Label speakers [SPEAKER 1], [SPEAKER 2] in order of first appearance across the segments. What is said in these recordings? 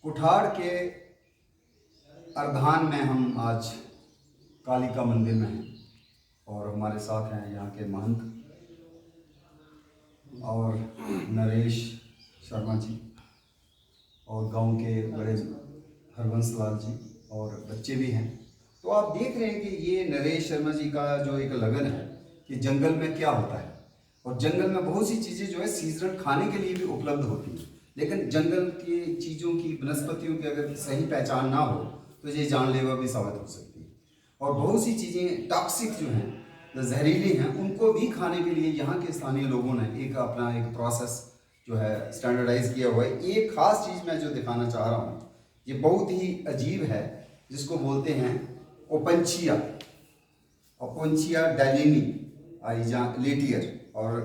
[SPEAKER 1] कुठाड़ के अर्धान में हम आज कालिका मंदिर में हैं और हमारे साथ हैं यहाँ के महंत और नरेश शर्मा जी और गांव के बड़े हरबंस लाल जी और बच्चे भी हैं। तो आप देख रहे हैं कि ये नरेश शर्मा जी का जो एक लगन है कि जंगल में क्या होता है और जंगल में बहुत सी चीज़ें जो है सीजनल खाने के लिए भी उपलब्ध होती हैं, लेकिन जंगल की चीज़ों की वनस्पतियों की अगर सही पहचान ना हो तो ये जानलेवा भी साबित हो सकती है। और बहुत सी चीज़ें टॉक्सिक जो हैं, जो जहरीली हैं, उनको भी खाने के लिए यहाँ के स्थानीय लोगों ने एक अपना एक प्रोसेस जो है स्टैंडर्डाइज किया हुआ है। एक खास चीज़ मैं जो दिखाना चाह रहा हूँ, ये बहुत ही अजीब है, जिसको बोलते हैं ओपनचिया, ओपनचिया डालिनी आइजा लेटियर, और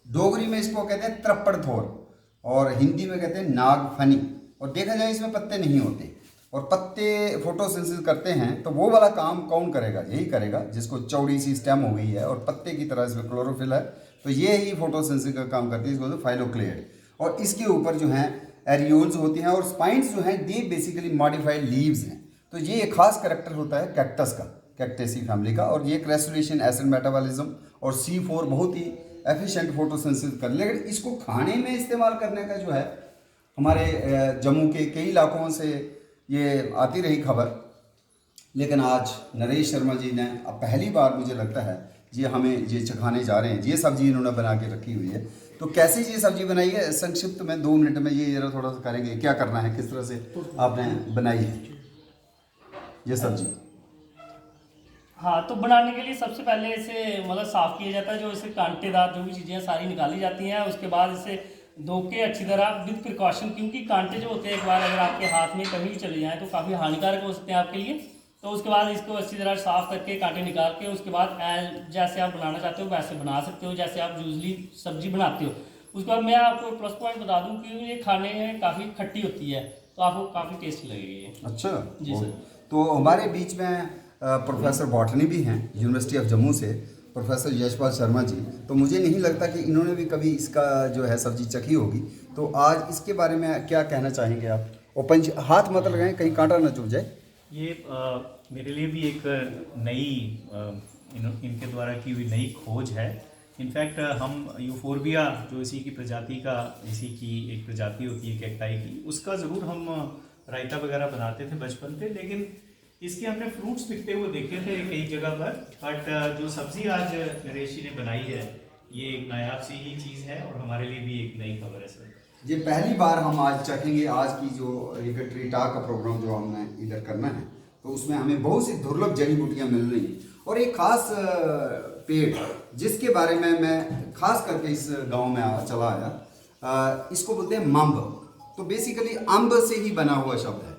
[SPEAKER 1] डोगरी में इसको कहते हैं त्रप्पड़ थोर और हिंदी में कहते हैं नागफनी। और देखा जाए इसमें पत्ते नहीं होते और पत्ते फोटोसिंथेसिस करते हैं तो वो वाला काम कौन करेगा? यही करेगा जिसको चौड़ी सी स्टेम हो गई है और पत्ते की तरह इसमें क्लोरोफिल है, तो ये ही फोटोसिंथेसिस का काम करती है, इसको फाइलोक्लेड। और इसके ऊपर जो हैं एरियोल्स होती हैं और स्पाइन्स जो हैं दे बेसिकली मॉडिफाइड लीव्स हैं। तो ये एक खास करेक्टर होता है कैक्टस का, कैक्टेसी फैमिली का, और ये क्रेसुलेशन, एसिड मेटाबॉलिज्म और C4 बहुत ही एफिशिएंट फोटोसिंथेसिस कर, लेकिन इसको खाने में इस्तेमाल करने का जो है हमारे जम्मू के कई इलाकों से ये आती रही खबर, लेकिन आज नरेश शर्मा जी ने अब पहली बार मुझे लगता है ये हमें ये चखाने जा रहे हैं। ये सब्जी इन्होंने बना के रखी हुई है, तो कैसी ये सब्जी बनाई है संक्षिप्त में 2 मिनट में ये जरा थोड़ा सा करेंगे, क्या करना है, किस तरह से आपने बनाई है ये सब्जी?
[SPEAKER 2] हाँ, तो बनाने के लिए सबसे पहले इसे मतलब साफ़ किया जाता है, जो इसे कांटेदार जो भी चीज़ें हैं सारी निकाली जाती हैं। उसके बाद इसे धो के अच्छी तरह विद प्रिकॉशन, क्योंकि कांटे जो होते हैं एक बार अगर आपके हाथ में कहीं भी चले जाएँ तो काफ़ी हानिकारक हो सकते हैं आपके लिए। तो उसके बाद इसको अच्छी तरह साफ़ करके कांटे निकाल के उसके बाद जैसे आप बनाना चाहते हो वैसे बना सकते हो, जैसे आप यूजली सब्जी बनाते हो। उसके बाद मैं आपको प्लस पॉइंट बता दूँ कि ये खाने में काफ़ी खट्टी होती है, तो आपको काफ़ी टेस्टी लगेगी ये।
[SPEAKER 1] अच्छा
[SPEAKER 2] जी सर।
[SPEAKER 1] तो हमारे बीच में प्रोफेसर बॉटनी भी हैं यूनिवर्सिटी ऑफ जम्मू से, प्रोफेसर यशपाल शर्मा जी। तो मुझे नहीं लगता कि इन्होंने भी कभी इसका जो है सब्जी चखी होगी, तो आज इसके बारे में क्या कहना चाहेंगे आप? ओपन हाथ मत लगाएं कहीं कांटा न चुभ जाए।
[SPEAKER 3] ये मेरे लिए भी एक नई इनके द्वारा की हुई नई खोज है। इनफैक्ट हम यूफोर्बिया जो इसी की प्रजाति का, इसी की एक प्रजाति होती है कैक्टाई की, उसका ज़रूर हम रायता वगैरह बनाते थे बचपन पे, लेकिन इसके हमने फ्रूट्स पिकते हुए देखे थे कई जगह पर। बट जो सब्ज़ी आज नरेश जी ने बनाई है ये एक नायाब सी ही चीज़ है और हमारे लिए भी एक नई खबर है सर।
[SPEAKER 1] ये पहली बार हम आज चखेंगे। आज की जो एक ट्री टाक का प्रोग्राम जो हमने इधर करना है, तो उसमें हमें बहुत सी दुर्लभ जड़ी बूटियाँ मिल रही हैं और एक खास पेड़ जिसके बारे में मैं खास करके इस गांव में चला आया, इसको बोलते हैं मम्ब। तो बेसिकली अम्ब से ही बना हुआ शब्द है,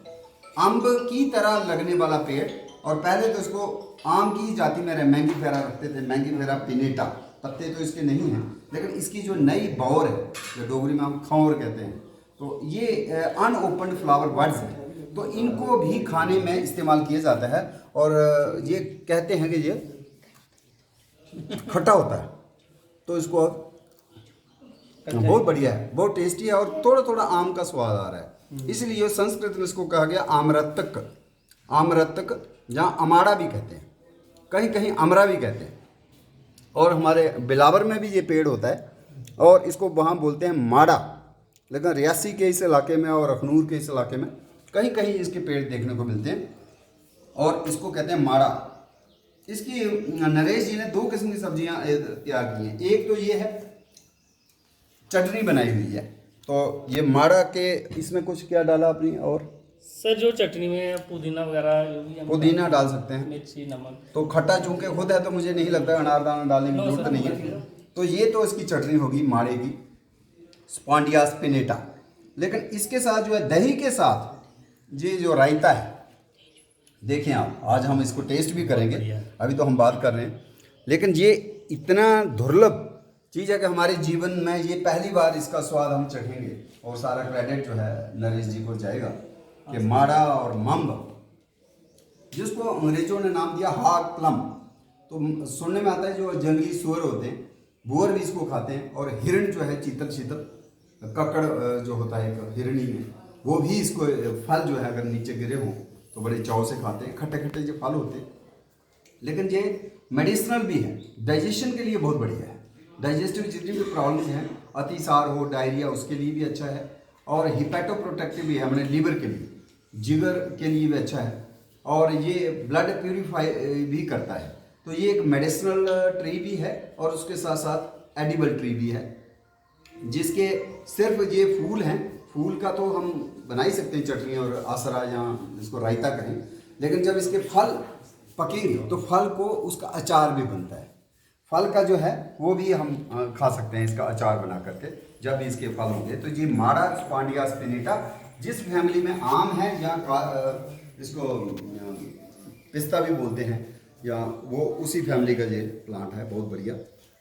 [SPEAKER 1] अम्ब की तरह लगने वाला पेड़। और पहले तो इसको आम की जाति में मैंगीफेरा रखते थे, मैंगीफेरा पिनेटा। पत्ते तो इसके नहीं हैं, लेकिन इसकी जो नई बौर है, जो डोगरी में हम खौर कहते हैं, तो ये अनओपन्ड फ्लावर बड्स हैं, तो इनको भी खाने में इस्तेमाल किया जाता है। और ये कहते हैं कि ये खट्टा होता है, तो इसको बहुत बढ़िया है, बहुत टेस्टी है और थोड़ा थोड़ा आम का स्वाद आ रहा है, इसलिए संस्कृत में इसको कहा गया आम्रतक। आम्रतक, जहाँ अमाड़ा भी कहते हैं, कहीं कहीं अमरा भी कहते हैं, और हमारे बिलावर में भी ये पेड़ होता है और इसको वहाँ बोलते हैं माड़ा। लेकिन रियासी के इस इलाके में और अखनूर के इस इलाके में कहीं कहीं इसके पेड़ देखने को मिलते हैं और इसको कहते हैं माड़ा। इसकी नरेश जी ने 2 किस्म की सब्जियां तैयार की हैं। एक तो ये है चटनी बनाई हुई है, तो ये माड़ा के इसमें कुछ क्या डाला आपने? और
[SPEAKER 2] सर जो चटनी में पुदीना वगैरह जो भी
[SPEAKER 1] पुदीना डाल सकते हैं,
[SPEAKER 2] मिर्ची, नमक।
[SPEAKER 1] तो खट्टा चूंकि खुद है तो मुझे नहीं लगता अनारदाना डालने की जरूरत नहीं है। तो ये तो इसकी चटनी होगी माड़े की, स्पॉन्डिया स्पिनेटा। लेकिन इसके साथ जो है दही के साथ ये जो रायता है, देखें आप, आज हम इसको टेस्ट भी करेंगे, अभी तो हम बात कर रहे हैं, लेकिन ये इतना दुर्लभ चीज़ है कि हमारे जीवन में ये पहली बार इसका स्वाद हम चखेंगे। और सारा क्रेडिट जो है नरेश जी को जाएगा कि माड़ा और मम्ब, जिसको अंग्रेजों ने नाम दिया हार्ट प्लम। तो सुनने में आता है जो जंगली सुअर होते हैं, बुअर भी इसको खाते हैं, और हिरण जो है चीतल शीतल ककड़ जो होता है एक हिरणी में, वो भी इसको फल जो है अगर नीचे गिरे हों तो बड़े चाव से खाते हैं, खट्टे खट्टे जो फल होते हैं। लेकिन ये मेडिसिनल भी है, डाइजेशन के लिए बहुत बढ़िया है। डाइजेस्टिव जितनी भी प्रॉब्लम्स हैं, अतिसार हो, डायरिया, उसके लिए भी अच्छा है। और हिपैटोप्रोटेक्टिव भी है, हमने लीवर के लिए, जिगर के लिए भी अच्छा है। और ये ब्लड प्यूरिफाई भी करता है। तो ये एक मेडिसिनल ट्री भी है और उसके साथ साथ एडिबल ट्री भी है, जिसके सिर्फ ये फूल हैं। फूल का तो हम बना ही सकते हैं चटनी और आसरा या इसको रायता करें, लेकिन जब इसके फल पकेंगे तो फल को उसका अचार भी बनता है। फल का जो है वो भी हम खा सकते हैं, इसका अचार बना करके जब भी इसके फल होंगे। तो ये माड़ा स्पांडिया स्पिनेटा, जिस फैमिली में आम है या इसको पिस्ता भी बोलते हैं, या वो उसी फैमिली का ये प्लांट है, बहुत बढ़िया।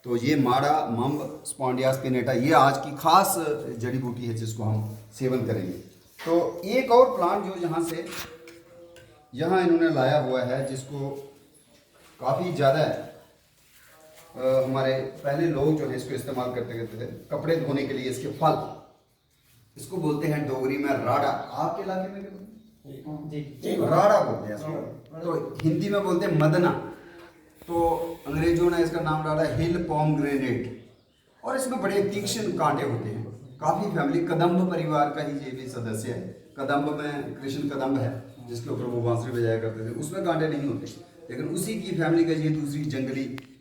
[SPEAKER 1] तो ये माड़ा मम्ब स्पॉन्डिया स्पिनेटा ये आज की खास जड़ी बूटी है जिसको हम सेवन करेंगे। तो एक और प्लांट जो यहाँ इन्होंने लाया हुआ है, जिसको काफ़ी ज़्यादा हमारे पहले लोग जो है इसको इस्तेमाल करते थे कपड़े धोने के लिए। इसके फल, इसको बोलते हैं डोगरी में राड़ा। आपके इलाके में राड़ा बोलते हैं इसको, तो हिंदी में बोलते हैं मदना। तो अंग्रेजों ने इसका नाम डाला हिल पोमग्रेनेट। और इसमें बड़े तीक्ष्ण कांटे होते हैं। काफ़ी फैमिली, कदम्ब परिवार का ही ये भी सदस्य है। कदम्ब में कृष्ण कदम्ब है जिसके ऊपर वो बांसुरी बजाया करते थे, उसमें कांटे नहीं होते, लेकिन उसी की फैमिली का ये दूसरी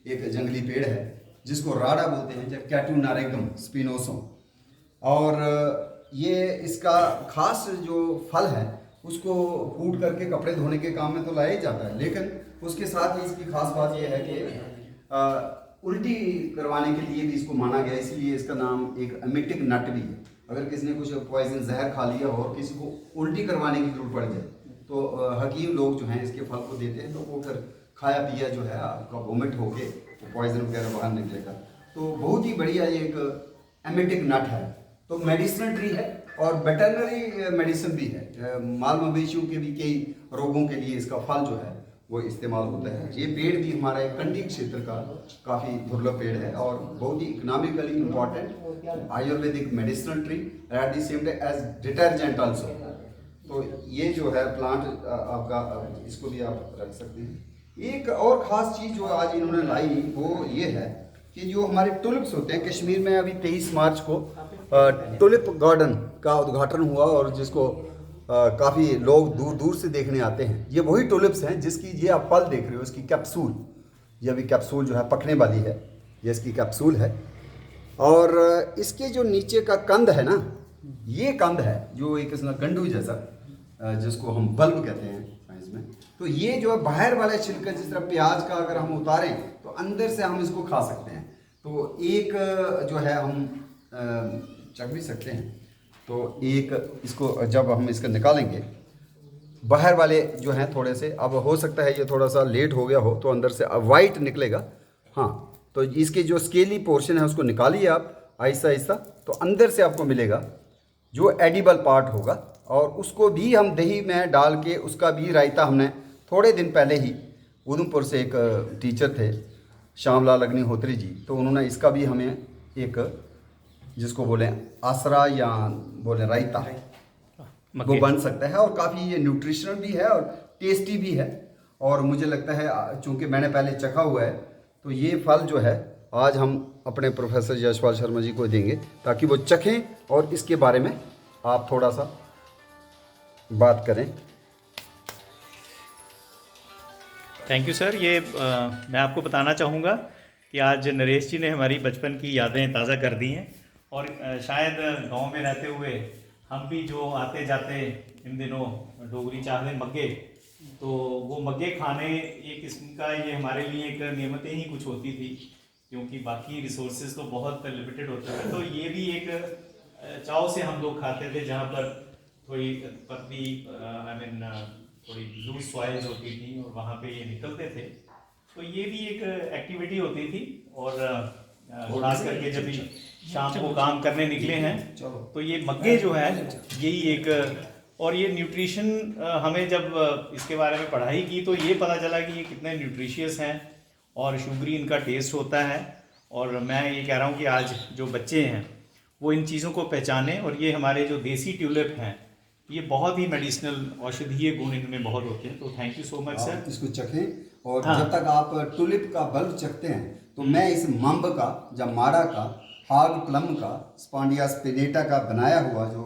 [SPEAKER 1] एक जंगली पेड़ है जिसको राड़ा बोलते हैं, जब कैटूनारेगम स्पिनोसो। और ये इसका खास जो फल है उसको कूट करके कपड़े धोने के काम में तो लाया ही जाता है, लेकिन उसके साथ ही इसकी खास बात यह है कि उल्टी करवाने के लिए भी इसको माना गया, इसलिए इसका नाम एक एमिटिक नट भी है। अगर किसी ने कुछ पॉइजन जहर खा लिया और किसी को उल्टी करवाने की जरूरत पड़ जाए तो हकीम लोग जो हैं इसके फल को देते हैं, तो वो फिर खाया पिया जो है आपका वोमिट होके पॉइजन वगैरह बाहर निकलेगा। तो बहुत ही बढ़िया ये एक एमिटिक नट है। तो मेडिसिनल ट्री है और वेटरनरी मेडिसिन भी है। माल मवेशियों के भी कई रोगों के लिए इसका फल जो है वो इस्तेमाल होता है। ये पेड़ भी हमारे कंडी क्षेत्र का काफ़ी दुर्लभ पेड़ है और बहुत ही economically important Ayurvedic medicinal tree, at the same time as detergent also. तो ये जो है प्लांट आपका, इसको भी आप रख सकते हैं। एक और ख़ास चीज़ जो आज इन्होंने लाई वो ये है कि जो हमारे टुलिप्स होते हैं, कश्मीर में अभी 23 मार्च को टुलिप गार्डन का उद्घाटन हुआ और जिसको काफ़ी लोग दूर दूर से देखने आते हैं। ये वही टुलिप्स हैं जिसकी ये आप फल देख रहे हो, इसकी कैप्सूल, ये अभी कैप्सूल जो है पकने वाली है, ये इसकी कैप्सूल है। और इसके जो नीचे का कंद है ना, ये कंद है जो एक गंडू जैसा, जिसको हम बल्ब कहते हैं साइंस में। तो ये जो है बाहर वाले छिलका, जिस तरह प्याज का अगर हम उतारें तो अंदर से हम इसको खा सकते हैं। तो एक जो है हम चख भी सकते हैं। तो एक इसको जब हम इसका निकालेंगे, बाहर वाले जो हैं थोड़े से, अब हो सकता है ये थोड़ा सा लेट हो गया हो तो अंदर से वाइट निकलेगा। हाँ, तो इसके जो स्केली पोर्शन है उसको निकालिए आप आहिस्ता आहिस्ता, तो अंदर से आपको मिलेगा जो एडिबल पार्ट होगा। और उसको भी हम दही में डाल के उसका भी रायता, हमने थोड़े दिन पहले ही उधमपुर से एक टीचर थे श्यामलाल अग्निहोत्री जी, तो उन्होंने इसका भी हमें एक, जिसको बोलें आसरा या बोलें रायता, वो बन सकता है। और काफ़ी ये न्यूट्रिशनल भी है और टेस्टी भी है। और मुझे लगता है चूँकि मैंने पहले चखा हुआ है, तो ये फल जो है आज हम अपने प्रोफेसर यशपाल शर्मा जी को देंगे ताकि वो चखें और इसके बारे में आप थोड़ा सा बात करें।
[SPEAKER 3] Thank you sir. ये मैं आपको बताना चाहूँगा कि आज नरेश जी ने हमारी बचपन की यादें ताज़ा कर दी हैं। और शायद गांव में रहते हुए हम भी जो आते जाते इन दिनों डोगरी चाहते मग्गे, तो वो मग्गे खाने एक किस्म का ये हमारे लिए एक नियमतें ही कुछ होती थी, क्योंकि बाकी रिसोर्सेज तो बहुत लिमिटेड होते थे। तो ये भी एक चाव से हम लोग खाते थे, जहाँ पर थोड़ी पतली थोड़ी लूज सॉइल्स होती थी और वहाँ पे ये निकलते थे। तो ये भी एक एक्टिविटी होती थी। और खास करके जब भी शाम को काम करने निकले हैं तो ये मग्गे जो है यही एक, और ये न्यूट्रिशन हमें जब इसके बारे में पढ़ाई की तो ये पता चला कि ये कितने न्यूट्रिशियस हैं और शुगरी इनका टेस्ट होता है। और मैं ये कह रहा हूँ कि आज जो बच्चे हैं वो इन चीज़ों को पहचानें। और ये हमारे जो देसी ट्यूलिप हैं ये बहुत ही मेडिसिनल औषधीय गुण इनमें बहुत होते हैं। तो thank you so much sir.
[SPEAKER 1] आप इसको चखें और
[SPEAKER 3] हाँ।
[SPEAKER 1] जब तक आप टुलिप का बल्ब चखते हैं तो मैं इस मम्ब का या माड़ा का, हाग प्लम का, स्पांडिया स्पिनेटा का बनाया हुआ जो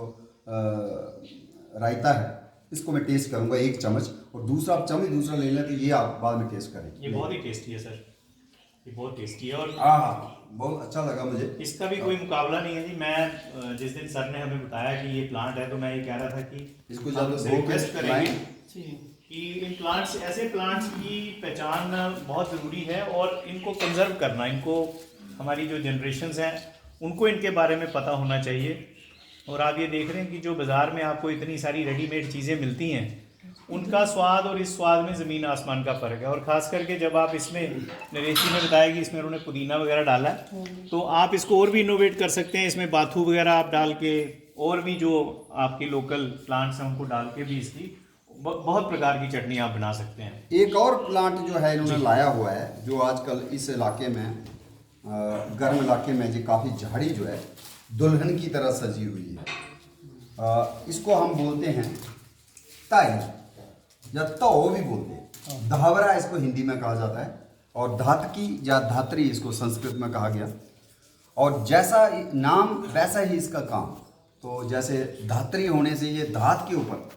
[SPEAKER 1] रायता है, इसको मैं टेस्ट करूंगा 1 चम्मच, और दूसरा आप चम्मच दूसरा ले लें तो ये आप बाद में टेस्ट करें।
[SPEAKER 3] ये बहुत ही टेस्टी है सर, ये बहुत टेस्टी है। और
[SPEAKER 1] बहुत अच्छा लगा मुझे।
[SPEAKER 3] इसका भी कोई मुकाबला नहीं है जी। मैं जिस दिन सर ने हमें बताया कि ये प्लांट है तो मैं ये कह रहा था कि
[SPEAKER 1] इसको
[SPEAKER 3] हम
[SPEAKER 1] जब
[SPEAKER 3] उनसे
[SPEAKER 1] धो के
[SPEAKER 3] रिक्वेस्ट करेंगे
[SPEAKER 2] जी
[SPEAKER 3] कि इन प्लांट्स, ऐसे प्लांट्स की पहचान बहुत ज़रूरी है और इनको कंजर्व करना, इनको हमारी जो जनरेशन्स हैं उनको इनके बारे में पता होना चाहिए। और आप ये देख रहे हैं कि जो बाज़ार में आपको इतनी सारी रेडीमेड चीज़ें मिलती हैं, उनका स्वाद और इस स्वाद में ज़मीन आसमान का फ़र्क है। और ख़ास करके जब आप इसमें, नरेश जी ने बताया कि इसमें उन्होंने पुदीना वगैरह डाला है, तो आप इसको और भी इनोवेट कर सकते हैं। इसमें बाथू वगैरह आप डाल के, और भी जो आपके लोकल प्लांट्स हैं उनको डाल के भी इसकी बहुत प्रकार की चटनी आप बना सकते हैं।
[SPEAKER 1] एक और प्लांट जो है इन्होंने लाया हुआ है, जो आजकल इस इलाके में, गर्म इलाके में, जी काफ़ी झाड़ी जो है दुल्हन की तरह सजी हुई है। इसको हम बोलते हैं ताई या तो भी बोलते हैं। धावरा इसको हिंदी में कहा जाता है, और धातकी या धात्री इसको संस्कृत में कहा गया। और जैसा नाम वैसा ही इसका काम। तो जैसे धात्री होने से ये धात के ऊपर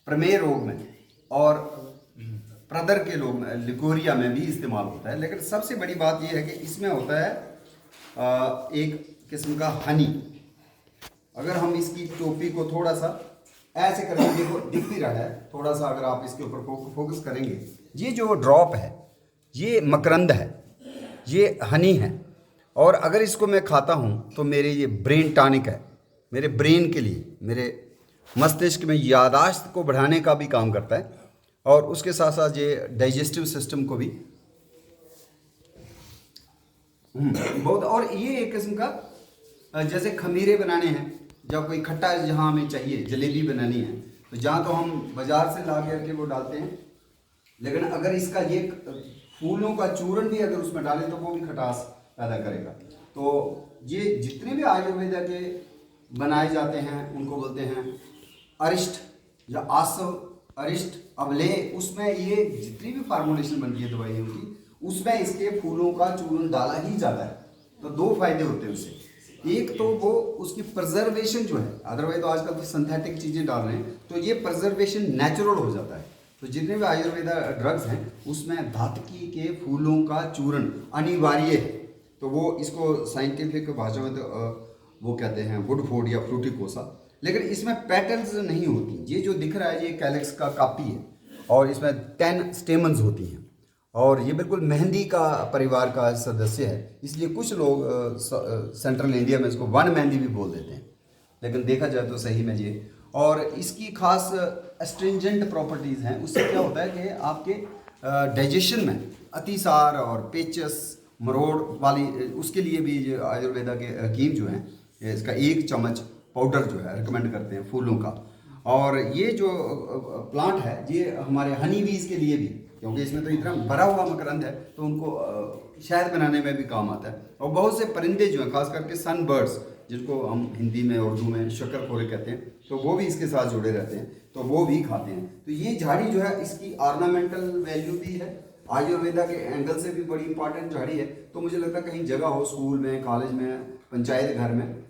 [SPEAKER 1] प्रमेय रोग में और प्रदर के लोग में, लिकोरिया में भी इस्तेमाल होता है। लेकिन सबसे बड़ी बात यह है कि इसमें होता है एक किस्म का हनी। अगर हम इसकी टोपी को थोड़ा सा ऐसे करेंगे, देखो दिख भी रहा है, थोड़ा सा अगर आप इसके ऊपर फोकस करेंगे, ये जो ड्रॉप है ये मकरंद है, ये हनी है। और अगर इसको मैं खाता हूँ तो मेरे ये ब्रेन टॉनिक है, मेरे ब्रेन के लिए, मेरे मस्तिष्क में याददाश्त को बढ़ाने का भी काम करता है, और उसके साथ साथ ये डाइजेस्टिव सिस्टम को भी बहुत। और ये एक किस्म का, जैसे खमीरे बनाने हैं, जब कोई खट्टा जहाँ हमें चाहिए, जलेबी बनानी है, तो जहाँ तो हम बाजार से ला करके वो डालते हैं। लेकिन अगर इसका ये फूलों का चूर्ण भी अगर उसमें डालें तो वो भी खटास पैदा करेगा। तो ये जितने भी आयुर्वेदा के बनाए जाते हैं उनको बोलते हैं अरिष्ट या आसव, अरिष्ट, अवले। उसमें ये जितनी भी फार्मूलेशन बनती है दवाइयों की, उसमें इसके फूलों का चूर्ण डाला ही जाता है। तो 2 फायदे होते हैं उससे। एक तो वो उसकी प्रिजर्वेशन जो है, अदरवाइज तो आजकल तो सिंथेटिक चीज़ें डाल रहे हैं, तो ये प्रिजर्वेशन नेचुरल हो जाता है। तो जितने भी आयुर्वेदा ड्रग्स हैं उसमें धातकी के फूलों का चूर्ण अनिवार्य है। तो वो इसको साइंटिफिक भाषा में तो वो कहते हैं वुडफोर्ड या फ्रूटिकोसा। लेकिन इसमें पेटल्स नहीं होती। ये जो दिख रहा है ये कैलेक्स का कापी है, और इसमें 10 स्टेमन्स होती हैं, और ये बिल्कुल मेहंदी का परिवार का सदस्य है। इसलिए कुछ लोग सेंट्रल इंडिया में इसको वन मेहंदी भी बोल देते हैं, लेकिन देखा जाए तो सही में ये। और इसकी खास एस्ट्रिंजेंट प्रॉपर्टीज़ हैं। उससे क्या होता है कि आपके डाइजेशन में अतिसार और पेचस, मरोड़ वाली, उसके लिए भी ये आयुर्वेदा के हकीम जो हैं इसका 1 चम्मच पाउडर जो है रिकमेंड करते हैं फूलों का। और ये जो प्लांट है ये हमारे हनी बीज के लिए भी, क्योंकि इसमें तो इतना भरा हुआ मकरंद है, तो उनको शहद बनाने में भी काम आता है। और बहुत से परिंदे जो हैं, खास करके सन बर्ड्स, जिनको हम हिंदी में, उर्दू में शक्करखोरे कहते हैं, तो वो भी इसके साथ जुड़े रहते हैं, तो वो भी खाते हैं। तो ये झाड़ी जो है इसकी ऑर्नामेंटल वैल्यू भी है, आयुर्वेदा के एंगल से भी बड़ी इंपॉर्टेंट झाड़ी है। तो मुझे लगता है कहीं जगह हो, स्कूल में, कॉलेज में, पंचायत घर में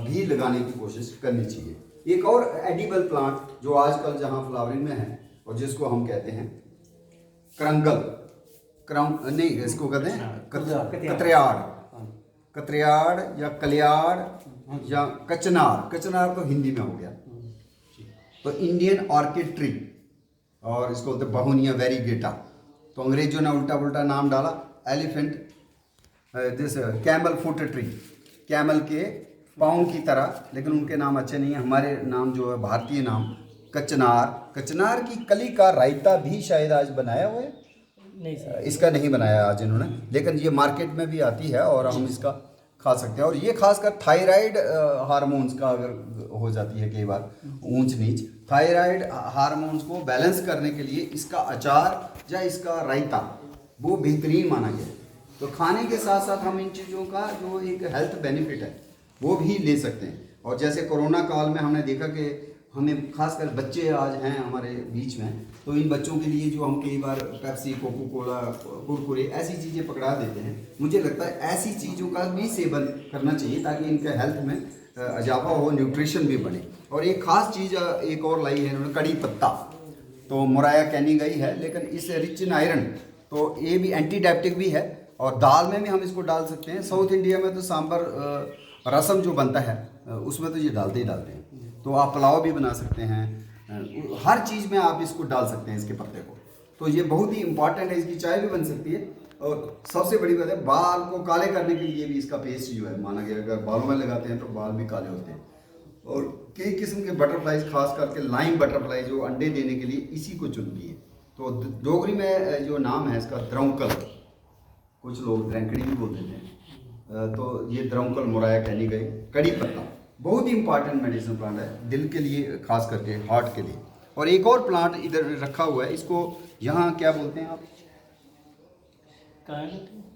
[SPEAKER 1] भी लगाने की कोशिश करनी चाहिए। एक और एडिबल प्लांट जो आजकल जहाँ फ्लावरिंग में है, और जिसको हम कहते हैं करंगल, नहीं इसको कहते हैं कतरियाड़, कतरियाड़ या कलियाड़ या कचनार। कचनार तो हिंदी में हो गया। तो इंडियन ऑर्किड ट्री, और इसको बोलते बहुनिया वेरीगेटा। तो अंग्रेजों ने उल्टा पुल्टा नाम डाला, elephant, this camel foot tree, camel के पाँव की तरह, लेकिन उनके नाम अच्छे नहीं हैं। हमारे नाम जो है भारतीय नाम कचनार। कचनार की कली का रायता भी शायद आज बनाया हुआ है,
[SPEAKER 2] नहीं सर,
[SPEAKER 1] इसका नहीं बनाया आज इन्होंने, लेकिन ये मार्केट में भी आती है और हम इसका खा सकते हैं। और ये खासकर थायराइड हार्मोन्स का अगर हो जाती है कई बार ऊंच नीच, थायराइड हार्मोन्स को बैलेंस करने के लिए इसका अचार या इसका रायता वो बेहतरीन माना गया है। तो खाने के साथ साथ हम इन चीज़ों का जो एक हेल्थ बेनिफिट है वो भी ले सकते हैं। और जैसे कोरोना काल में हमने देखा कि हमें खासकर बच्चे आज हैं हमारे बीच में, तो इन बच्चों के लिए जो हम कई बार पेप्सी, कोको कोला, कुरकुरे ऐसी चीज़ें पकड़ा देते हैं, मुझे लगता है ऐसी चीज़ों का भी सेवन करना चाहिए ताकि इनके हेल्थ में इजाफा हो, न्यूट्रिशन भी बने। और एक ख़ास चीज़ एक और लाई है इन्होंने, कड़ी पत्ता। तो मुराया कहनी गई है, लेकिन इस रिच इन आयरन, तो ये भी एंटी डायबिटिक भी है और दाल में भी हम इसको डाल सकते हैं। साउथ इंडिया में तो सांभर रसम जो बनता है उसमें तो ये डालते ही डालते हैं, तो आप पुलाव भी बना सकते हैं, हर चीज़ में आप इसको डाल सकते हैं इसके पत्ते को। तो ये बहुत ही इंपॉर्टेंट है, इसकी चाय भी बन सकती है। और सबसे बड़ी बात है, बाल को काले करने के लिए भी इसका पेस्ट जो है माना गया, अगर बालों में लगाते हैं तो बाल भी काले होते हैं। और कई किस्म के बटरफ्लाइज, खास करके लाइम बटरफ्लाई जो अंडे देने के लिए इसी को चुनती है। तो डोगरी में जो नाम है इसका द्रौंकल, कुछ लोग द्रैंकड़ी भी बोल देते हैं, तो ये द्रौंकल मुराया कहनी गई। कड़ी पत्ता बहुत ही इंपॉर्टेंट मेडिसिन प्लांट है दिल के लिए, खास करके हार्ट के लिए। और एक और प्लांट इधर रखा हुआ है, इसको यहाँ क्या बोलते हैं आप?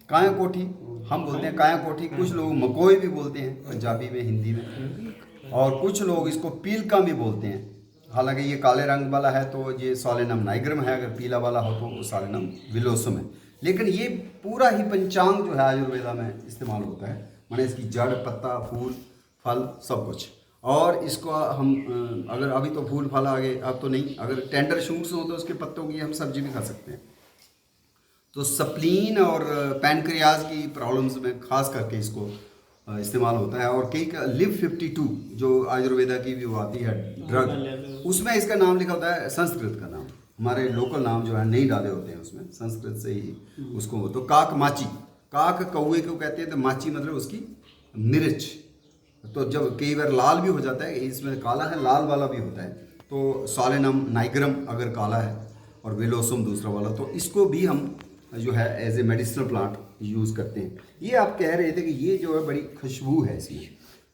[SPEAKER 1] काया कोठी हम बोलते हैं, काया कोठी। कुछ लोग मकोई भी बोलते हैं पंजाबी में, हिंदी में, और कुछ लोग इसको पीलका भी बोलते हैं। हालांकि ये काले रंग वाला है तो ये सोलेनम नाइग्रम है, अगर पीला वाला हो तो सोलेनम विलोसम है। लेकिन ये पूरा ही पंचांग जो है आयुर्वेदा में इस्तेमाल होता है, माने इसकी जड़, पत्ता, फूल, फल सब कुछ। और इसको हम अगर अभी तो फूल फल आ गए, अब तो नहीं, अगर टेंडर शूट्स हो तो उसके पत्तों की हम सब्जी भी खा सकते हैं। तो स्प्लीन और पैनक्रियाज की प्रॉब्लम्स में खास करके इसको इस्तेमाल होता है। और कई का लिव 52 जो आयुर्वेदा की भी वो आती है ड्रग, उसमें इसका नाम लिखा होता है संस्कृत का नाम। हमारे लोकल नाम जो है नहीं डाले होते हैं उसमें, संस्कृत से ही उसको। तो काक माची, काक कौवे को कहते हैं, तो माची मतलब उसकी मिर्च। तो जब कई बार लाल भी हो जाता है, इसमें काला है, लाल वाला भी होता है, तो सोलेनम नाइग्रम अगर काला है और विलोसम दूसरा वाला, तो इसको भी हम जो है as a medicinal plant use करते हैं। ये आप कह रहे थे कि ये जो है बड़ी खुशबू है इसमें।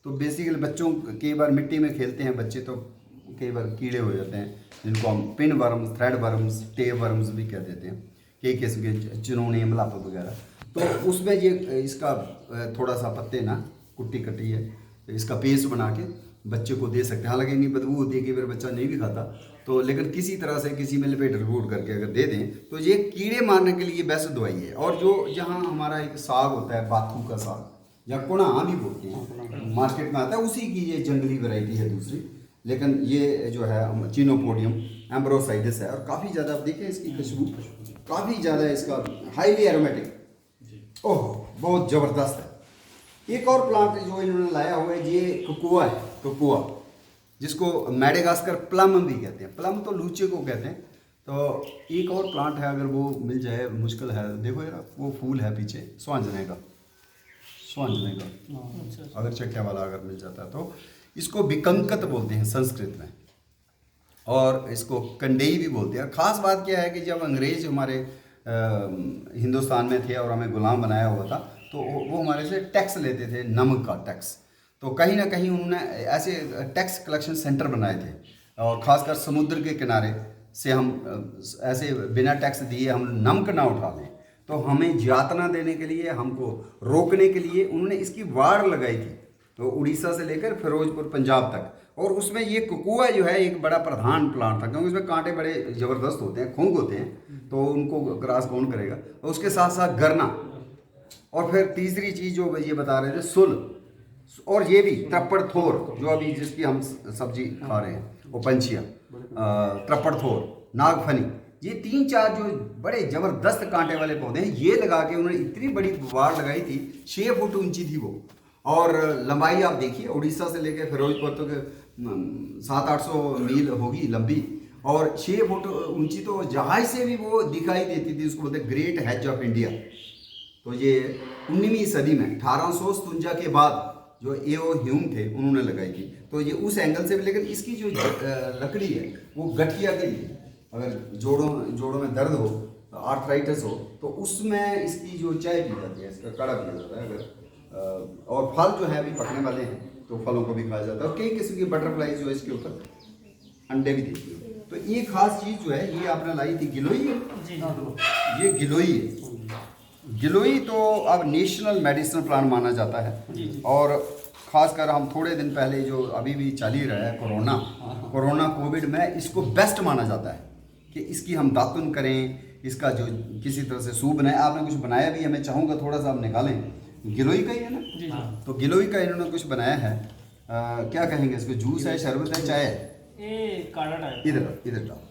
[SPEAKER 1] तो बेसिकली बच्चों कई बार मिट्टी में खेलते हैं बच्चे, तो कई बार कीड़े हो जाते हैं जिनको हम pin worms, thread worms, tape worms भी कह देते हैं, कई किस्म के चिनोने, मलाप वगैरह। तो उसमें ये इसका थोड़ा सा पत्ते ना कुट्टी कटी है, तो इसका पेस्ट बना के बच्चे को दे सकते हैं। हालांकि इतनी बदबू होती है कि फिर बच्चा नहीं भी खाता, तो लेकिन किसी तरह से किसी में लपेट रगूट करके अगर दे दें तो ये कीड़े मारने के लिए बेस्ट दवाई है। और जो जहाँ हमारा एक साग होता है, बाथू का साग या कुणा भी बोलते हैं, मार्केट में आता है, उसी की ये जंगली वैरायटी है दूसरी। लेकिन ये जो है चिनोपोडियम एम्ब्रोसाइडस है, और काफ़ी ज़्यादा आप देखें इसकी खुशबू काफ़ी ज़्यादा, इसका हाईली एरोमेटिक, ओह बहुत ज़बरदस्त है। एक और प्लांट जो इन्होंने लाया हुआ है, ये कोकोआ है, कोकोआ, जिसको मैडागास्कर प्लम भी कहते हैं। प्लम तो लूचे को कहते हैं। तो एक और प्लांट है, अगर वो मिल जाए, मुश्किल है, देखो यार वो फूल है पीछे, स्वांजने का, अगर चट्टा वाला अगर मिल जाता है तो इसको बिकंकत बोलते हैं संस्कृत में, और इसको कंडेई भी बोलते हैं। और ख़ास बात क्या है कि जब अंग्रेज़ हमारे हिंदुस्तान में थे और हमें गुलाम बनाया हुआ था, तो वो हमारे से टैक्स लेते थे, नमक का टैक्स। तो कहीं ना कहीं उन्होंने ऐसे टैक्स कलेक्शन सेंटर बनाए थे, और ख़ासकर समुद्र के किनारे से हम ऐसे बिना टैक्स दिए हम नमक ना उठा लें, तो हमें यातना देने के लिए, हमको रोकने के लिए उन्होंने इसकी वाड़ लगाई थी, तो उड़ीसा से लेकर फिरोजपुर पंजाब तक। और उसमें ये कोकोआ जो है एक बड़ा प्रधान प्लांट था, क्योंकि उसमें कांटे बड़े ज़बरदस्त होते हैं, खूंग होते हैं, तो उनको क्रॉस कौन करेगा। और उसके साथ साथ गरना, और फिर तीसरी चीज़ जो ये बता रहे थे सुल, और ये भी त्रप्पड़ थोर, जो अभी जिसकी हम सब्जी खा रहे हैं, वो पंछियाँ, त्रप्पड़ थोर, नागफनी, ये 3-4 जो बड़े ज़बरदस्त कांटे वाले पौधे हैं, ये लगा के उन्होंने इतनी बड़ी वाड़ लगाई थी, 6 फुट ऊंची थी वो। और लंबाई आप देखिए, उड़ीसा से लेकर फिरोजपुर तक 700-800 मील होगी लंबी, और 6 फुट ऊंची, तो जहाज से भी वो दिखाई देती थी। उसको बोलते ग्रेट हेज ऑफ इंडिया। तो ये 19वीं सदी में 1857 के बाद जो एओ ह्यूम थे उन्होंने लगाई थी। तो ये उस एंगल से भी, लेकिन इसकी जो लकड़ी है वो गठिया के लिए, अगर जोड़ों में दर्द हो, आर्थराइटिस हो, तो उसमें इसकी जो चाय पी जाती है, इसका काढ़ा पिया जाता है। अगर और फल जो है अभी पकने वाले हैं, तो फलों को भी खाया जाता है। और कई किस्म की बटरफ्लाई जो है इसके ऊपर अंडे भी देती है। तो ये खास चीज़ जो है ये आपने लाई थी, गिलोई है, ये गिलोई है। गिलोई तो अब नेशनल मेडिसिनल प्लांट माना जाता है, और खासकर हम थोड़े दिन पहले जो अभी भी चल ही रहा है कोरोना कोविड में इसको बेस्ट माना जाता है कि इसकी हम दातुन करें, इसका जो किसी तरह से सूप बनाए। आपने कुछ बनाया भी है, मैं चाहूँगा थोड़ा सा आप निकालें। गिलोई का ही है ना
[SPEAKER 2] जी जी।
[SPEAKER 1] तो गिलोई का इन्होंने कुछ बनाया है। क्या कहेंगे इसको, जूस है, शरबत है, चाय है?
[SPEAKER 2] ये काढ़ा टाइप
[SPEAKER 1] इधर डाल,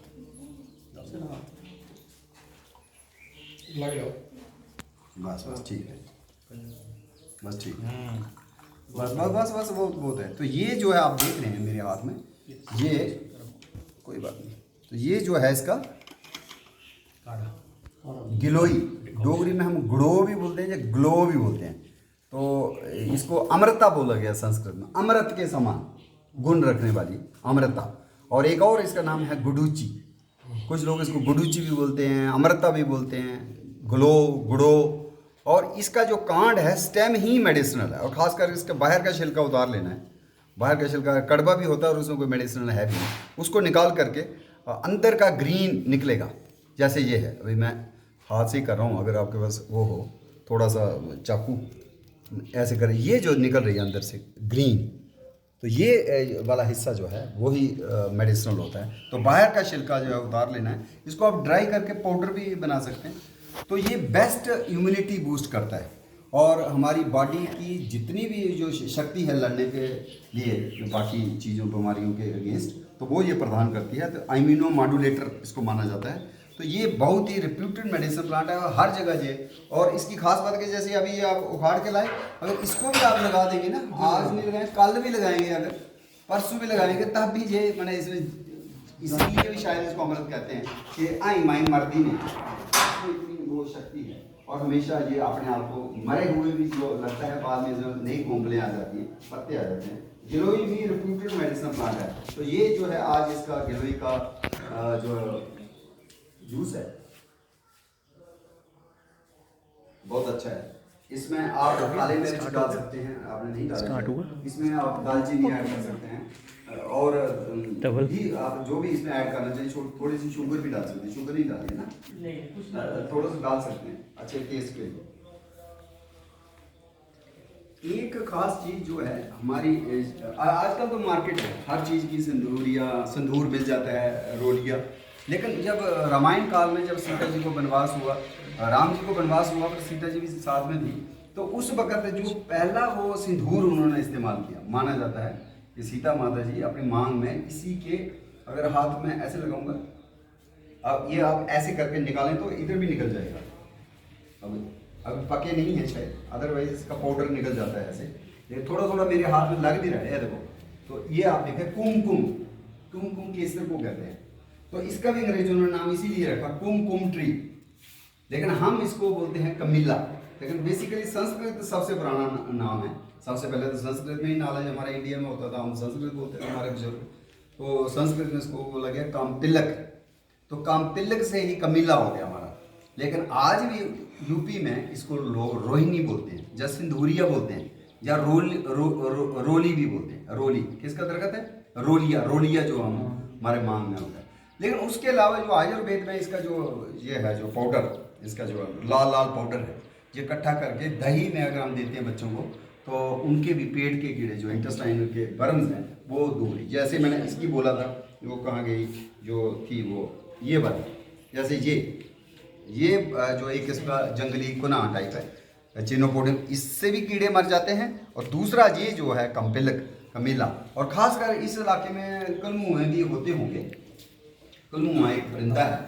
[SPEAKER 1] बस ठीक है, बस ठीक है, बस वो बहुत है। तो ये जो है आप देख रहे हैं मेरे हाथ में, ये कोई बात नहीं। तो ये जो है इसका गिलोई, डोगरी में हम गुड़ो भी बोलते हैं या ग्लो भी बोलते हैं। तो इसको अमृता बोला गया संस्कृत में, अमृत के समान गुण रखने वाली अमृता। और एक और इसका नाम है गुडूची, कुछ लोग इसको गुडूची भी बोलते हैं, अमृता भी बोलते हैं, ग्लो, गुड़ो। और इसका जो कांड है, स्टेम ही मेडिसिनल है, और ख़ासकर इसका बाहर का छिलका उतार लेना है। बाहर का छिलका कड़वा भी होता है और उसमें कोई मेडिसिनल है भी नहीं। उसको निकाल करके अंदर का ग्रीन निकलेगा, जैसे ये है। अभी मैं हाथ से ही कर रहा हूँ, अगर आपके पास वो हो थोड़ा सा चाकू ऐसे करें, ये जो निकल रही है अंदर से ग्रीन, तो ये वाला हिस्सा जो है वही मेडिसिनल होता है। तो बाहर का छिलका जो है उतार लेना है। इसको आप ड्राई करके पाउडर भी बना सकते हैं। तो ये बेस्ट इम्यूनिटी बूस्ट करता है और हमारी बॉडी की जितनी भी जो शक्ति है लड़ने के लिए जो बाकी चीज़ों बीमारियों के अगेंस्ट, तो वो ये प्रदान करती है। तो इम्यूनो मॉड्यूलेटर इसको माना जाता है। तो ये बहुत ही रिप्यूटेड मेडिसिन प्लांट है और हर जगह ये। और इसकी खास बात है जैसे अभी आप उखाड़ के लाए, अगर इसको भी आप लगा देंगे ना, आज नहीं लगाए कल भी लगाएंगे, अगर परसों भी लगाएंगे, तब भी ये मैंने इसमें इसलिए भी शायद इसको अमृत कहते हैं कि आई माई मर्दी में इतनी वो शक्ति है। और हमेशा ये अपने आप को मरे हुए भी जो लगता है, बाद में जो नई कोंपलें आ जाती हैं, पत्ते आ जाते हैं। गिलोई भी रिप्यूटेड मेडिसिन प्लांट है। तो ये जो है आज इसका गिलोई का जो जूस है बहुत अच्छा है। इसमें आप काले मिर्च डाल सकते हैं, आपने नहीं डाला, इसमें आप दालचीनी ऐड कर सकते हैं और भी आप जो भी इसमें ऐड करना चाहिए, थोड़ी सी शुगर भी डाल सकते हैं। शुगर नहीं डालिए ना, थोड़ा सा डाल सकते हैं अच्छे टेस्ट के लिए। एक खास चीज़ जो है हमारी, आजकल तो मार्केट है हर चीज़ की, संदूर मिल जाता है, रोलिया। लेकिन जब रामायण काल में जब सीता जी को वनवास हुआ, राम जी को वनवास हुआ, फिर सीता जी भी साथ में थी, तो उस वक़्त जो पहला वो सिंदूर उन्होंने इस्तेमाल किया, माना जाता है कि सीता माता जी अपनी मांग में इसी के, अगर हाथ में ऐसे लगाऊंगा, अब ये आप ऐसे करके निकालें तो इधर भी निकल जाएगा। अब पके नहीं है शायद, अदरवाइज इसका पाउडर निकल जाता है ऐसे। ये थोड़ा थोड़ा मेरे हाथ में लग भी रहा है, देखो। तो ये आप देखें, कुमकुम केसर को कहते हैं। तो इसका भी अंग्रेजों ने नाम इसीलिए रखा कुमकुम ट्री, लेकिन हम इसको बोलते हैं कमिला। लेकिन बेसिकली संस्कृत सबसे पुराना नाम है। सबसे पहले तो संस्कृत में ही नॉलेज हमारे इंडिया में होता था, हम संस्कृत बोलते थे हमारे बुजुर्ग। तो संस्कृत में इसको बोला गया कामतिलक, तो कामतिलक से ही कमिला हो गया हमारा। लेकिन आज भी यूपी में इसको लोग रोहिणी बोलते हैं, या सिंदूरिया बोलते हैं, या रोली भी बोलते हैं। रोली किसका दरख्त है? रोलिया जो हम हमारे मांग में होता है। लेकिन उसके अलावा जो आयुर्वेद में इसका जो ये है, जो पाउडर, इसका जो लाल पाउडर है, ये इकट्ठा करके दही में अगर हम देते हैं बच्चों को, तो उनके भी पेट के कीड़े जो इंटेस्टाइन के बर्न्स हैं वो दूर। जैसे मैंने इसकी बोला था, वो कहाँ गई जो थी, वो ये वाली, जैसे ये जो एक इसका जंगली कुना टाइप है, चिनोपोडियम, इससे भी कीड़े मर जाते हैं। और दूसरा ये जो है कमिला, और ख़ासकर इस इलाके में कलमुए भी होते होंगे। कलमुआ एक परिंदा है,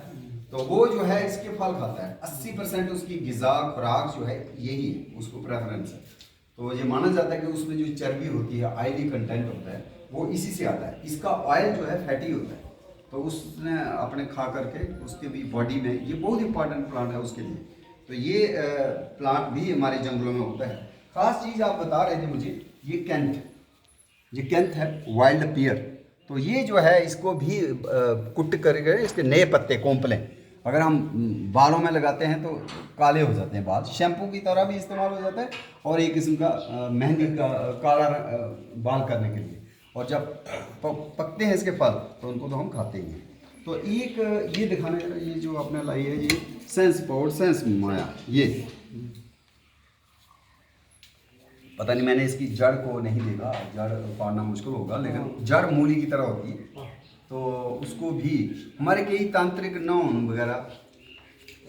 [SPEAKER 1] तो वो जो है इसके फल खाता है। 80% उसकी ग़िज़ा खुराक जो है यही है, उसको प्रेफरेंस है। तो ये माना जाता है कि उसमें जो चर्बी होती है, ऑयली कंटेंट होता है, वो इसी से आता है। इसका ऑयल जो है फैटी होता है, तो उसने अपने खा करके उसके भी बॉडी में, ये बहुत इंपॉर्टेंट प्लांट है उसके लिए। तो ये प्लांट भी हमारे जंगलों में होता है। ख़ास चीज़ आप बता रहे थे मुझे, ये कैंथ है, वाइल्ड पियर। तो ये जो है इसको भी कुट करके इसके नए पत्ते कोंपलें अगर हम बालों में लगाते हैं तो काले हो जाते हैं बाल, शैम्पू की तरह भी इस्तेमाल हो जाता है, और एक किस्म का मेहंदी का काला बाल करने के लिए। और जब पकते हैं इसके फल तो उनको तो हम खाते ही हैं। तो एक ये दिखाने, ये जो आपने लाई है, ये सेंस माया, पता नहीं, मैंने इसकी जड़ को नहीं देखा, जड़ पाना मुश्किल होगा, लेकिन जड़ मूली की तरह होती है। तो उसको भी हमारे कई तांत्रिक नौन वगैरह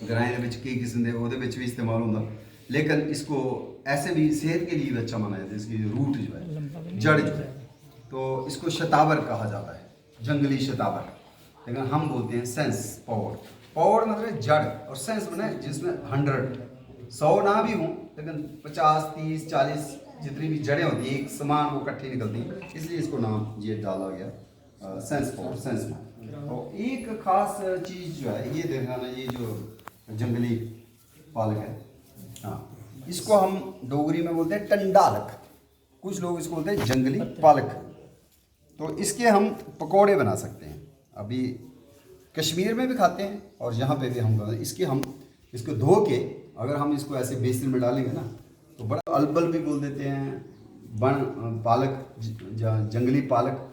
[SPEAKER 1] ग्राएं के कई किस्म के वो भी इस्तेमाल होगा, लेकिन इसको ऐसे भी सेहत के लिए भी अच्छा माना जाता है। इसकी रूट जो है, जड़ जो है, तो इसको शतावर कहा जाता है, जंगली शतावर, लेकिन हम बोलते हैं सेंस पावर। पावर मतलब जड़, और सेंस बना जिसमें 100 ना भी हों, लेकिन 50, 30, 40 जितनी भी जड़ें होती हैं एक समान वो इकट्ठी निकलती हैं, इसलिए इसको नाम ये डाला गया सेंस पावर, सेंस में। और एक खास चीज़ जो है, ये देखना ना, ये जो जंगली पालक है, हाँ, इसको हम डोगरी में बोलते हैं टंडालक, कुछ लोग इसको बोलते हैं जंगली पालक। तो इसके हम पकोड़े बना सकते हैं, अभी कश्मीर में भी खाते हैं और यहाँ पे भी हम खाते हैं। इसको धो के अगर हम इसको ऐसे बेसन में डालेंगे ना, तो बड़ा अलबल भी बोल देते हैं, बन पालक, जंगली पालक,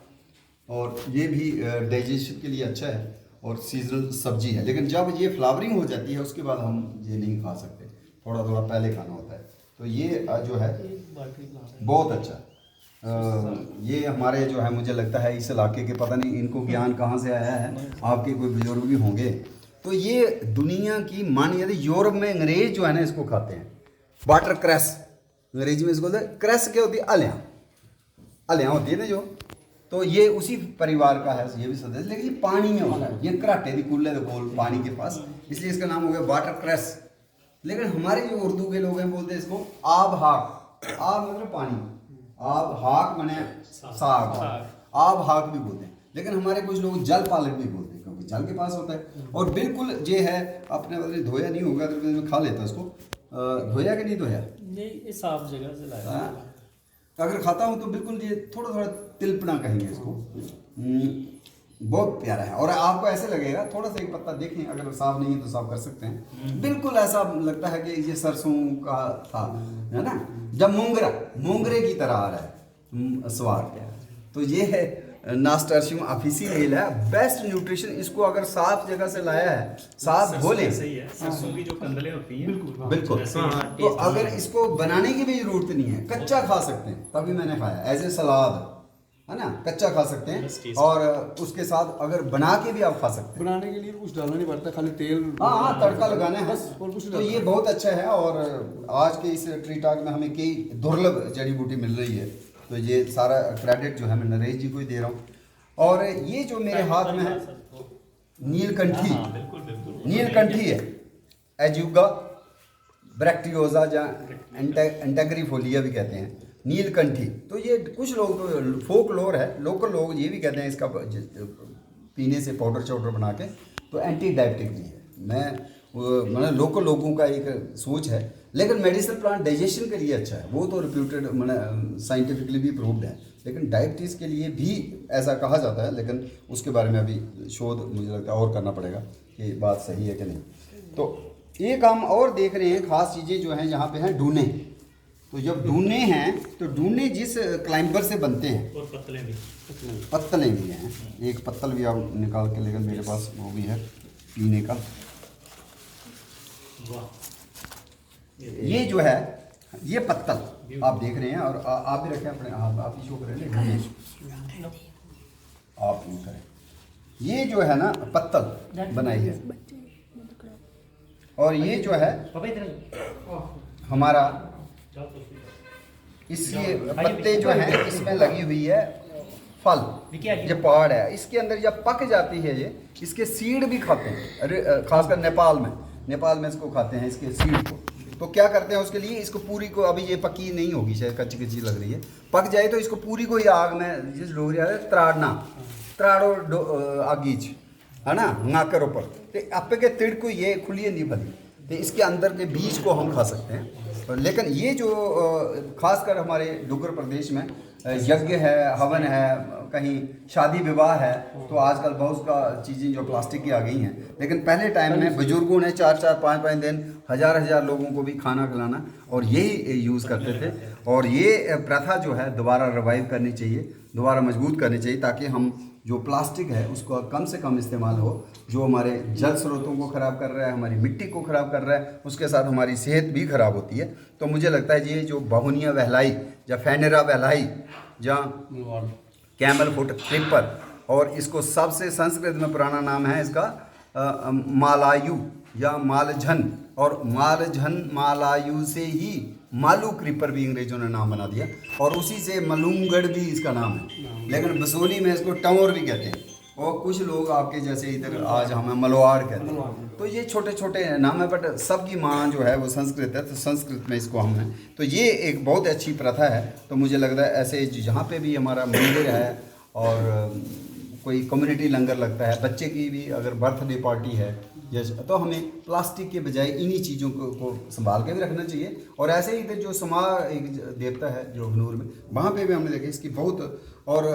[SPEAKER 1] और ये भी डाइजेशन के लिए अच्छा है और सीजनल सब्जी है। लेकिन जब ये फ्लावरिंग हो जाती है उसके बाद हम ये नहीं खा सकते, थोड़ा थोड़ा पहले खाना होता है। तो ये जो है बहुत अच्छा, ये हमारे जो है, मुझे लगता है इस इलाके के, पता नहीं इनको ज्ञान कहाँ से आया है, आपके कोई बुजुर्ग भी होंगे। तो ये दुनिया की मान, यदि यूरोप में अंग्रेज जो है ना इसको खाते हैं, वाटर क्रैस, अंग्रेजी में इसको बोलते हैं क्रैस, क्या होती है, अलियाँ होती है ना जो, तो ये उसी परिवार का है, ये भी सदस्य, लेकिन ये पानी में होता है, ये कराटे दी कूल्ले बोल पानी के पास, इसलिए इसका नाम हो गया वाटर क्रैस। लेकिन हमारे जो उर्दू के लोग हैं बोलते हैं इसको आब हाक, आब मतलब पानी, आब हाक माने साग, आब हाक भी बोलते हैं, लेकिन हमारे कुछ लोग जल पालक भी बोलते हैं, क्योंकि जल के पास होता है। और बिल्कुल ये है, अपने मतलब धोया नहीं होगा तो मैं खा लेता इसको, धोया कि नहीं धोया,
[SPEAKER 2] ये साफ जगह से लाया।
[SPEAKER 1] अगर खाता हूँ तो बिल्कुल ये थोड़ा थोड़ा तिलपना कहेंगे इसको, बहुत प्यारा है। और आपको ऐसे लगेगा, थोड़ा सा एक पत्ता देखें, अगर साफ नहीं है तो साफ कर सकते हैं, बिल्कुल ऐसा लगता है कि ये सरसों का था, है ना, जब मोंगरे की तरह आ रहा है स्वाद। तो ये है नास्टार्शियम ऑफिसियल है, बेस्ट न्यूट्रिशन। इसको अगर साफ जगह से लाया है, साफ धोले,
[SPEAKER 3] सही है, सरसों की जो कंदलें होती हैं,
[SPEAKER 1] बिल्कुल, तो अगर इसको बनाने की भी जरूरत नहीं है, कच्चा खा सकते हैं, तभी मैंने खाया एज ए सलाद, है ना, कच्चा खा सकते हैं। और उसके साथ अगर बना के भी आप खा सकते हैं,
[SPEAKER 4] बनाने के लिए कुछ डालना नहीं पड़ता, खाली तेल,
[SPEAKER 1] हाँ तड़का लगाना है बस,
[SPEAKER 4] और कुछ नहीं
[SPEAKER 1] तो ये
[SPEAKER 4] डालना।
[SPEAKER 1] बहुत अच्छा है। और आज के इस ट्री टॉक में हमें कई दुर्लभ जड़ी बूटी मिल रही है, तो ये सारा क्रेडिट जो है मैं नरेश जी को ही दे रहा हूँ। और ये जो मेरे हाथ में है नीलकंठी, नीलकंठी है, एजुगा ब्रैक्टियोजा या एंटेग्रीफोलिया भी कहते हैं, नीलकंठी। तो ये कुछ लोग तो फोक लोर है, लोकल लोग ये भी कहते हैं इसका पीने से पाउडर चाउडर बना के, तो एंटी डायबिटिक भी है। मतलब लोकल लोगों का एक सोच है, लेकिन मेडिसिनल प्लांट डाइजेशन के लिए अच्छा है, वो तो रिप्यूटेड, मतलब साइंटिफिकली भी प्रूव्ड है। लेकिन डायबिटीज़ के लिए भी ऐसा कहा जाता है, लेकिन उसके बारे में अभी शोध मुझे लगता है और करना पड़ेगा कि बात सही है कि नहीं। तो एक हम और देख रहे हैं खास चीज़ें जो हैं यहाँ पे हैं डूने। तो जब डूने हैं तो डूने जिस क्लाइंबर से बनते हैं,
[SPEAKER 3] और
[SPEAKER 1] पत्तलें भी हैं, एक पत्तल भी आप निकाल के, लेकिन मेरे पास वो भी है पीने का। ये जो है, ये पत्तल आप देख रहे हैं, और आप भी रखें अपने हाथ, आप ही शो करें, आप यूँ करें। ये जो है ना पत्तल बनाई है, और ये जो है हमारा, इसके पत्ते जो हैं इसमें लगी हुई है फल, ये पहाड़ है, इसके अंदर जब पक जाती है ये, इसके सीड भी खाते हैं। अरे खासकर नेपाल में इसको खाते हैं, इसके सीड को। तो क्या करते हैं उसके लिए, इसको पूरी को, अभी ये पकी नहीं होगी शायद, कच्ची कच्ची लग रही है, पक जाए तो इसको पूरी को ही आग में, जिस डोगरी आ त्राड़ो आगीच, है ना, नाकर ऊपर, तो आपे के तिड़ को ये खुली नहीं भली, तो इसके अंदर के बीज को हम खा सकते हैं। लेकिन ये जो खासकर हमारे डुग्गर प्रदेश में यज्ञ है, हवन है, कहीं शादी विवाह है, तो आजकल बहुत का चीज़ें जो प्लास्टिक की आ गई हैं, लेकिन पहले टाइम में बुजुर्गों ने 4-4, 5-5 दिन, हजार लोगों को भी खाना खिलाना, और यही यूज़ करते थे। और ये प्रथा जो है दोबारा रिवाइव करनी चाहिए, दोबारा मजबूत करनी चाहिए, ताकि हम जो प्लास्टिक है उसको कम से कम इस्तेमाल हो, जो हमारे जल स्रोतों को ख़राब कर रहा है, हमारी मिट्टी को ख़राब कर रहा है, उसके साथ हमारी सेहत भी ख़राब होती है। तो मुझे लगता है ये जो बाहुनिया वहलाई या फैनेरा वहलाई या कैमल फुट क्लिपर, और इसको सबसे संस्कृत में पुराना नाम है इसका मालायु या मालझन, और मालझन मालायु से ही मालू क्रीपर भी अंग्रेजों ने नाम बना दिया, और उसी से मलूंगड़ भी इसका नाम है, लेकिन बसोली में इसको टंवर भी कहते हैं, और कुछ लोग आपके जैसे इधर आज हमें मलवाड़ कहते हैं। तो ये छोटे छोटे नाम है, बट सबकी माँ जो है वो संस्कृत है, तो संस्कृत में इसको हम हैं। तो ये एक बहुत अच्छी प्रथा है। तो मुझे लग रहा है ऐसे जहाँ पे भी हमारा मंदिर है और कोई कम्युनिटी लंगर लगता है, बच्चे की भी अगर बर्थडे पार्टी है, तो हमें प्लास्टिक के बजाय इन्हीं चीज़ों को संभाल के भी रखना चाहिए। और ऐसे ही इधर जो समा एक देवता है जो हनूर में, वहाँ पे भी हमने देखा इसकी बहुत, और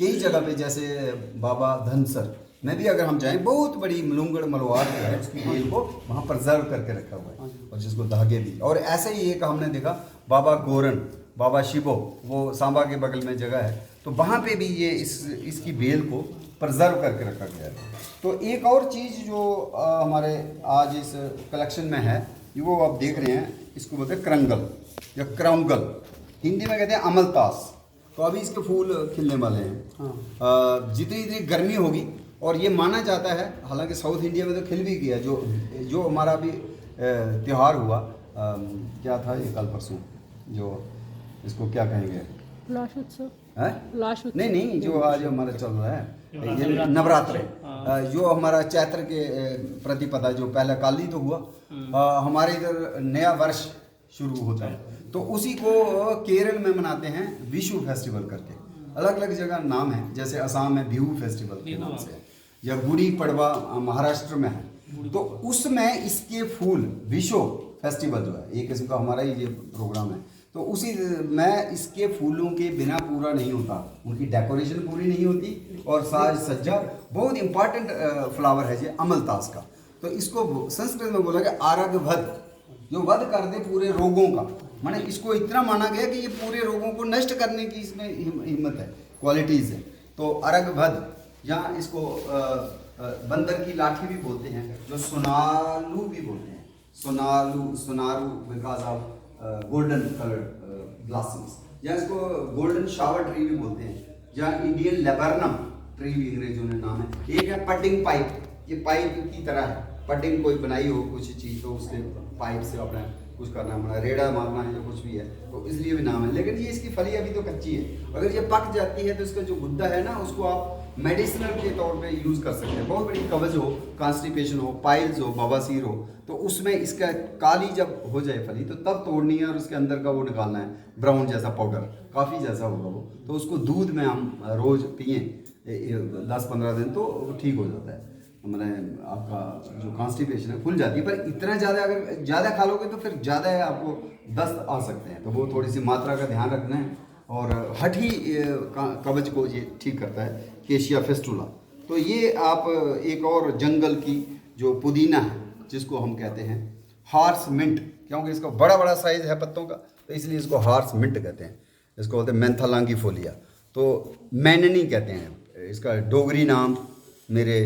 [SPEAKER 1] कई जगह पे जैसे बाबा धनसर में भी अगर हम जाएं, बहुत बड़ी मलूंगड़ मलवार जो है उसकी बेल को वहाँ प्रिजर्व करके रखा हुआ है, और जिसको धागे भी। और ऐसे ही एक हमने देखा बाबा गोरन, बाबा शिवो, वो सांबा के बगल में जगह है, तो वहाँ पे भी ये इसकी बेल को प्रिजर्व करके रखा गया है। तो एक और चीज़ जो हमारे आज इस कलेक्शन में है, वो आप देख रहे हैं, इसको बोलते हैं करंगल या क्रौंगल, हिंदी में कहते हैं अमलतास। तो अभी इसके फूल खिलने वाले हैं। जितनी जितनी गर्मी होगी, और ये माना जाता है, हालांकि साउथ इंडिया में तो खिल भी गया, जो हमारा अभी त्यौहार हुआ, क्या था ये कल परसों, जो इसको क्या कहेंगे,
[SPEAKER 5] लाश उत्सव
[SPEAKER 1] है? नहीं, जो आज हमारा चल रहा है ये नवरात्र, जो हमारा चैत्र के प्रतिपदा, जो पहला काली तो हुआ, हमारे इधर नया वर्ष शुरू होता है, तो उसी को केरल में मनाते हैं विशु फेस्टिवल करके। अलग अलग जगह नाम है, जैसे असम में बिहू फेस्टिवल के नाम से, या गुड़ी पड़वा महाराष्ट्र में है। तो उसमें इसके फूल विशु फेस्टिवल जो है, एक किस्म का हमारा ही ये प्रोग्राम है, तो उसी में इसके फूलों के बिना पूरा नहीं होता, उनकी डेकोरेशन पूरी नहीं होती, और साज सज्जा बहुत इंपॉर्टेंट फ्लावर है ये अमलतास का। तो इसको संस्कृत में बोला गया आरग वध, जो वध कर दे पूरे रोगों का, माने इसको इतना माना गया कि ये पूरे रोगों को नष्ट करने की इसमें हिम्मत है, क्वालिटीज़ है। तो अरग वध, या इसको बंदर की लाठी भी बोलते हैं, जो सोनालू भी बोलते हैं, Sonaru because of golden coloured blossoms, या इसको गोल्डन शावर ट्री भी बोलते हैं, या इंडियन लेबरनम ट्री भी अंग्रेजों ने नाम है। एक है पटिंग पाइप, ये पाइप की तरह है, पटिंग कोई बनाई हो कुछ चीज़, तो उससे पाइप से अपना कुछ करना है, रेड़ा मारना है या कुछ भी है, तो इसलिए भी नाम है। लेकिन ये इसकी फली अभी तो कच्ची है, अगर ये पक जाती है तो इसका जो गुद्दा है ना, उसको आप मेडिसिनल के तौर पे यूज़ कर सकते हैं। बहुत बड़ी कब्ज हो, कॉन्स्टिपेशन हो, पाइल्स हो, बवासीर हो, तो उसमें इसका काली जब हो जाए फली, तो तब तोड़नी है और उसके अंदर का वो निकालना है, ब्राउन जैसा पाउडर, काफ़ी जैसा होगा वो, तो उसको दूध में हम रोज़ पिए 10-15 दिन, तो ठीक हो जाता है, मैंने आपका जो कॉन्स्टिपेशन है खुल जाती है। पर इतना ज़्यादा अगर ज़्यादा खा लोगे तो फिर ज़्यादा आपको दस्त आ सकते हैं, तो वो थोड़ी सी मात्रा का ध्यान रखना है। और हठी कवच को ये ठीक करता है, केशिया फेस्टुला। तो ये आप एक और जंगल की जो पुदीना है, जिसको हम कहते हैं हार्स मिंट, क्योंकि इसका बड़ा बड़ा साइज़ है पत्तों का, तो इसलिए इसको हार्स मिंट कहते हैं। इसको बोलते हैं मेंथालांगीफोलिया, तो मैननी कहते हैं इसका डोगरी नाम। मेरे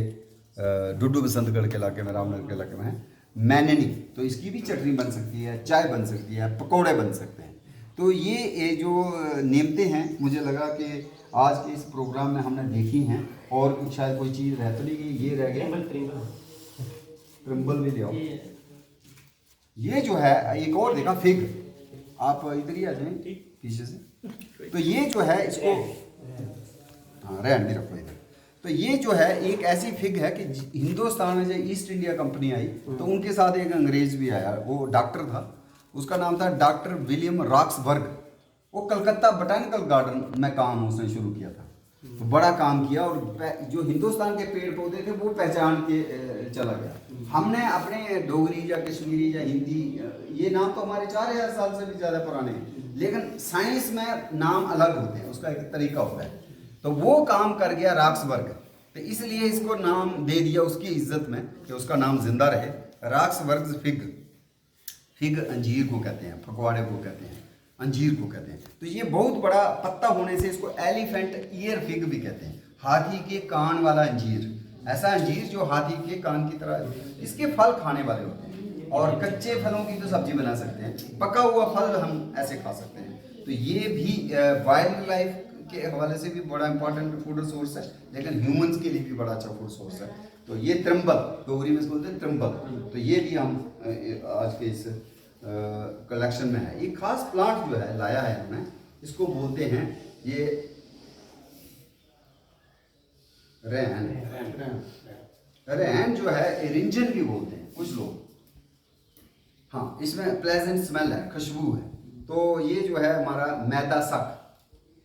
[SPEAKER 1] डुडू बसंतगढ़ के इलाके में, रामनगर के इलाके में है मैननी। तो इसकी भी चटनी बन सकती है, चाय बन सकती है, पकौड़े बन सकते हैं। तो ये जो नेमतें हैं, मुझे लगा कि आज के इस प्रोग्राम में हमने देखी हैं, और शायद कोई चीज़ रह तो नहीं गई। ये रह गया ट्रिम्बल भी ले आओ। ये जो है एक और देखा फिग, आप इधर ही आ जाएं पीछे से। तो ये जो है इसको हाँ रहने भी रखो इधर। तो ये जो है एक ऐसी फिग है कि हिंदुस्तान में जब ईस्ट इंडिया कंपनी आई, तो उनके साथ एक अंग्रेज भी आया, वो डॉक्टर था, उसका नाम था डॉक्टर विलियम रॉक्सबर्ग। वो कलकत्ता बोटानिकल गार्डन में काम उसने शुरू किया था, तो बड़ा काम किया, और जो हिंदुस्तान के पेड़ पौधे थे वो पहचान के चला गया। हमने अपने डोगरी या कश्मीरी या हिंदी, ये नाम तो हमारे 4000 साल से भी ज़्यादा पुराने हैं, लेकिन साइंस में नाम अलग होते हैं, उसका एक तरीका होता है। तो वो काम कर गया रॉक्सबर्ग, तो इसलिए इसको नाम दे दिया उसकी इज्जत में कि उसका नाम जिंदा रहे, रॉक्सबर्ग फिग। फिग अंजीर को कहते हैं, पकवाड़े को कहते हैं, अंजीर को कहते हैं। तो ये बहुत बड़ा पत्ता होने से इसको एलिफेंट ईयर फिग भी कहते हैं, हाथी के कान वाला अंजीर। ऐसा अंजीर जो हाथी के कान की तरह, इसके फल खाने वाले होते हैं और कच्चे फलों की तो सब्जी बना सकते हैं, पका हुआ फल हम ऐसे खा सकते हैं। तो ये भी वाइल्ड लाइफ के हवाले से भी बड़ा इंपॉर्टेंट फूड सोर्स है, लेकिन ह्यूमंस के लिए भी बड़ा अच्छा फूड सोर्स है। तो ये त्रम्बक, डोगरी में इसको बोलते हैं त्रम्बक, तो ये भी हम आज के इस कलेक्शन में है। ये खास प्लांट जो है लाया है हमने, इसको बोलते हैं ये रैन। रैन जो है रिंजन भी बोलते हैं कुछ लोग। हाँ, इसमें प्लेजेंट स्मेल है, खुशबू है। तो ये जो है हमारा मैदा सक,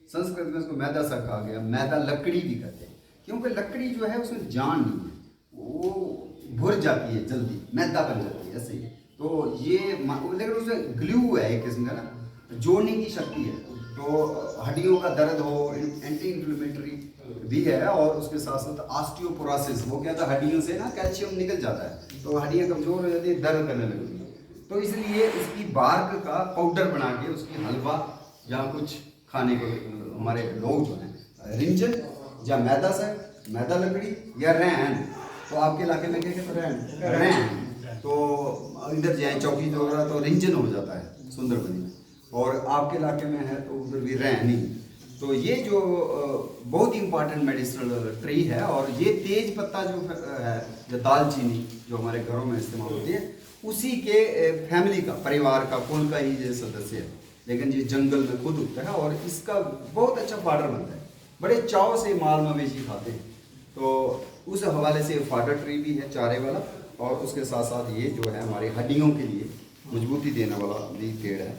[SPEAKER 1] संस्कृत में इसको मैदा सक कहा गया, मैदा लकड़ी भी कहते हैं, क्योंकि लकड़ी जो है उसमें जान नहीं है, वो भुर जाती है जल्दी, मैदा बन जाती है ऐसे ही। तो ये लेकिन उसमें ग्लू है एक किस्म का ना, जोड़ने की शक्ति है। तो हड्डियों का दर्द हो, एंटी इन्फ्लेमेटरी भी है, और उसके साथ साथ ऑस्टियोपोरोसिस, वो क्या था, हड्डियों से ना कैल्शियम निकल जाता है तो हड्डियाँ कमजोर हो जाती है, दर्द करने लगती है। तो इसलिए इसकी बार्क का पाउडर बना के उसकी हलवा या कुछ खाने को हमारे लोग जो हैं, रिंजन या मैदा सक, मैदा लकड़ी या रैन। तो आपके इलाके में क्या कहते हैं, रैन। तो इधर जाए चौकी जोड़ा तो रिंजन हो जाता है सुंदरबनी में, और आपके इलाके में है तो उधर भी रैन ही। तो ये जो बहुत ही इंपॉर्टेंट मेडिसिनल ट्री है, और ये तेज पत्ता जो है, जो दालचीनी जो हमारे घरों में इस्तेमाल होती है, उसी के फैमिली का, परिवार का, कुल का ही ये सदस्य है, लेकिन ये जंगल में खुद उगता है और इसका बहुत अच्छा फाडर बनता है, बड़े चाव से माल मवेशी खाते हैं। तो उस हवाले से फाडर ट्री भी है चारे वाला, और उसके साथ साथ ये जो है हमारी हड्डियों के लिए मजबूती देने वाला भी पेड़ है।